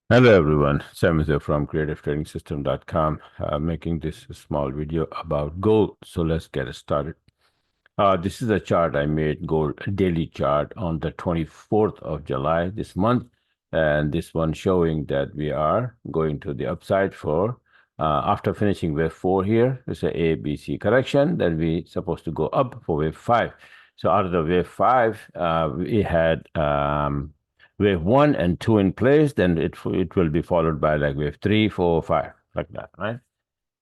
Hello everyone, Sam is here from creativetrainingsystem.com, making this small video about gold. So let's get started. This is a chart I made, gold daily chart on the 24th of July this month. And this one showing that we are going to the upside for, after finishing wave 4 here, it's a A, B, C correction, then we supposed to go up for wave 5. So out of the wave 5, we had wave 1 and 2 in place, then it will be followed by like wave 3, 4, 5, like that, right?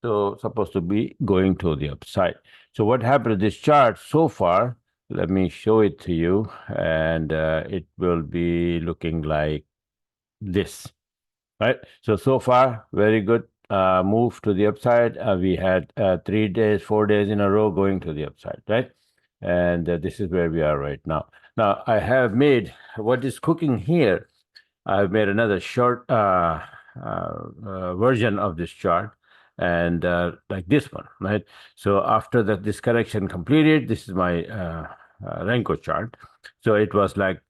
So supposed to be going to the upside. So what happened to this chart so far? Let me show it to you, and it will be looking like this, right? So far, very good move to the upside. We had 3 days, 4 days in a row going to the upside, right? And this is where we are right now. Now, I have made what is cooking here. I've made another short version of this chart, and like this one, right? So after this correction completed, this is my Renko chart. So it was like,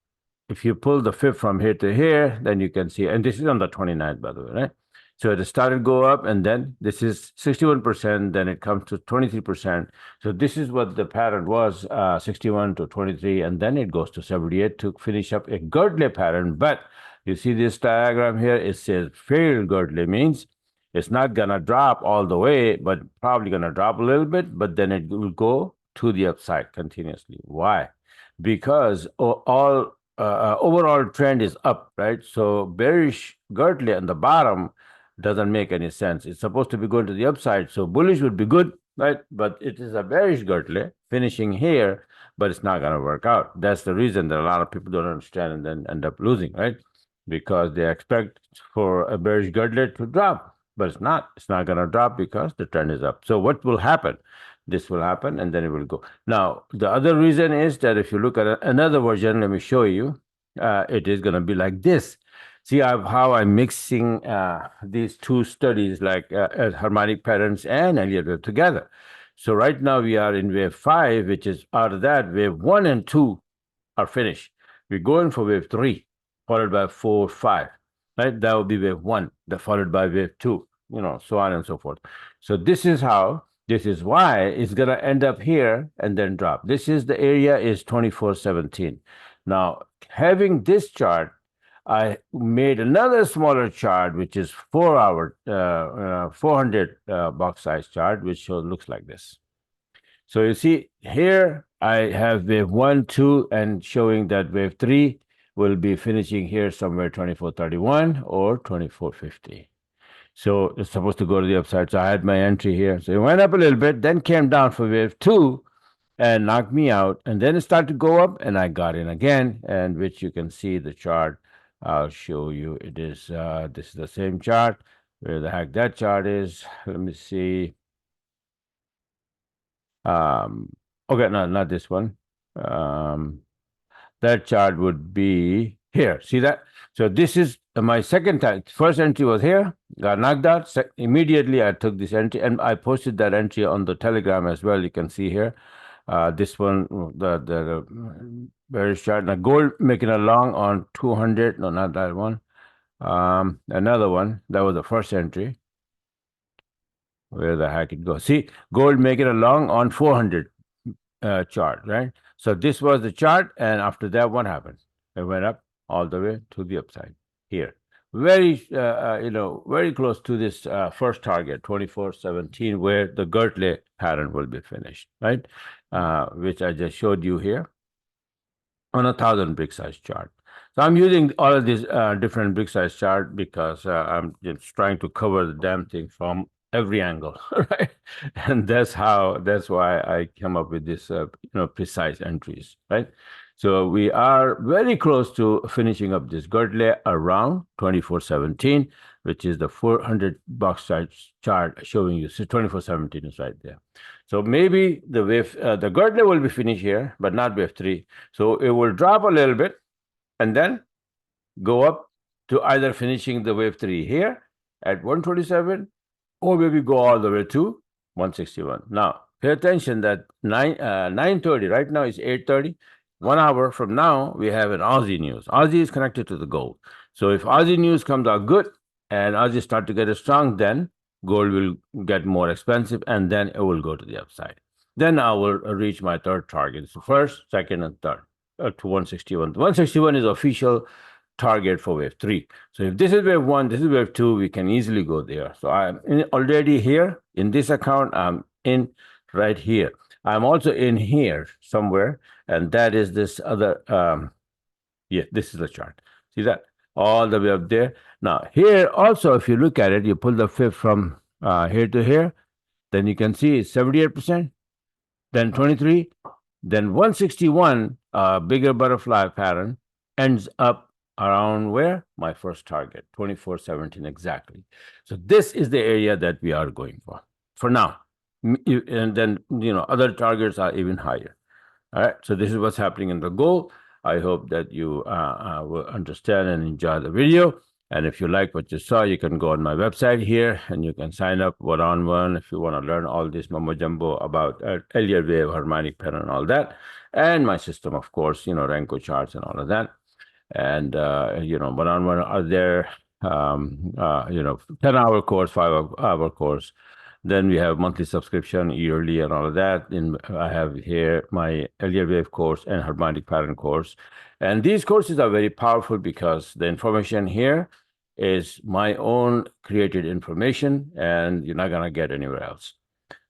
if you pull the fib from here to here, then you can see, and this is on the 29th, by the way, right? So it started go up, and then this is 61%, then it comes to 23%. So this is what the pattern was, 61 to 23, and then it goes to 78 to finish up a girdle pattern. But you see this diagram here, it says failed girdle, means it's not gonna drop all the way, but probably gonna drop a little bit, but then it will go to the upside continuously. Why? Because all overall trend is up, right? So bearish girdle on the bottom doesn't make any sense. It's supposed to be going to the upside, so bullish would be good, right? But it is a bearish girdle finishing here, but it's not going to work out. That's the reason that a lot of people don't understand and then end up losing, right? Because they expect for a bearish girdle to drop, but it's not. It's not going to drop because the trend is up. So what will happen? This will happen, and then it will go. Now, the other reason is that if you look at another version, let me show you, it is going to be like this. See how I'm mixing these two studies, like harmonic patterns and Elliott wave together. So right now we are in wave 5, which is out of that, wave 1 and 2 are finished. We're going for wave 3, followed by 4, 5. Right? That will be wave 1, followed by wave 2, so on and so forth. So this is why it's going to end up here and then drop. This is the area is 2417. Now, having this chart, I made another smaller chart, which is 4-hour, 400 box size chart, which looks like this. So you see here, I have wave 1, 2, and showing that wave 3 will be finishing here somewhere 2431 or 2450. So it's supposed to go to the upside. So I had my entry here. So it went up a little bit, then came down for wave 2 and knocked me out. And then it started to go up, and I got in again, and which you can see the chart. I'll show you. It is this is the same chart. Where the heck that chart is? Let me see. Okay, no, not this one. That chart would be here. See that? So this is my second time. First entry was here, got knocked out. Immediately I took this entry, and I posted that entry on the Telegram as well. You can see here. This one, the bearish chart. Now gold making a long on 200. No, not that one. Another one. That was the first entry. Where the heck it goes? See, gold making a long on 400 chart, right? So this was the chart, and after that, what happened? It went up all the way to the upside here. Very, very close to this first target, 2417, where the girdle pattern will be finished, right? Which I just showed you here on 1,000 brick size chart. So I'm using all of these different brick size chart because I'm just trying to cover the damn thing from every angle, right? And that's why I come up with this, precise entries, right? So we are very close to finishing up this girdle around 2417, which is the 400 box size chart showing you. So 2417 is right there. So maybe the girdle will be finished here, but not wave 3. So it will drop a little bit and then go up to either finishing the wave 3 here at 127, or maybe go all the way to 161. Now, pay attention that 9:30, right now it's 8:30. 1 hour from now, we have an Aussie news. Aussie is connected to the gold. So if Aussie news comes out good and Aussie start to get strong, then gold will get more expensive and then it will go to the upside. Then I will reach my third target. So first, second, and third to 161. 161 is official target for wave 3. So if this is wave 1, this is wave 2, we can easily go there. So I'm already here in this account. I'm in right here. I'm also in here somewhere, and that is this other. Yeah, this is the chart. See that all the way up there. Now here also, if you look at it, you pull the fib from here to here, then you can see it's 78%, then 23, then 161, bigger butterfly pattern, ends up around where? My first target, 2417 exactly. So this is the area that we are going for now. And then, other targets are even higher. All right. So this is what's happening in the goal. I hope that you will understand and enjoy the video. And if you like what you saw, you can go on my website here and you can sign up one-on-one if you want to learn all this mumbo jumbo about Elliott wave, harmonic pattern, and all that. And my system, of course, Renko charts and all of that. And, one-on-one are there, 10-hour course, 5-hour course. Then we have monthly subscription, yearly, and all of that. And I have here my Elliott wave course and harmonic pattern course. And these courses are very powerful because the information here is my own created information, and you're not gonna get anywhere else.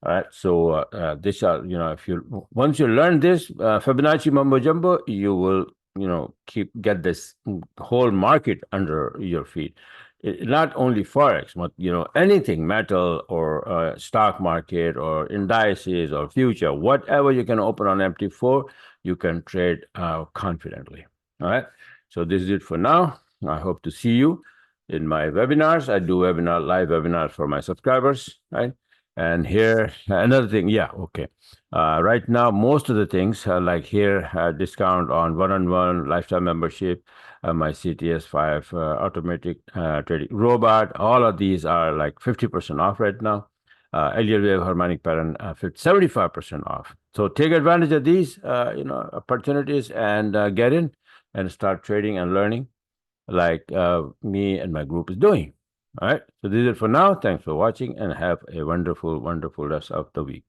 All right. So these are, if you once you learn this Fibonacci mumbo jumbo, you will, get this whole market under your feet. Not only forex, but anything, metal or stock market or indices or future, whatever you can open on MT4, you can trade confidently. All right. So this is it for now. I hope to see you in my webinars. I do live webinars for my subscribers, right? And here, another thing, yeah, okay. Right now, most of the things, like here, discount on one-on-one lifetime membership, my CTS5 automatic trading robot, all of these are like 50% off right now. Elliott wave harmonic pattern, 75% off. So take advantage of these, opportunities and get in and start trading and learning like me and my group is doing. All right. So this is it for now. Thanks for watching and have a wonderful, wonderful rest of the week.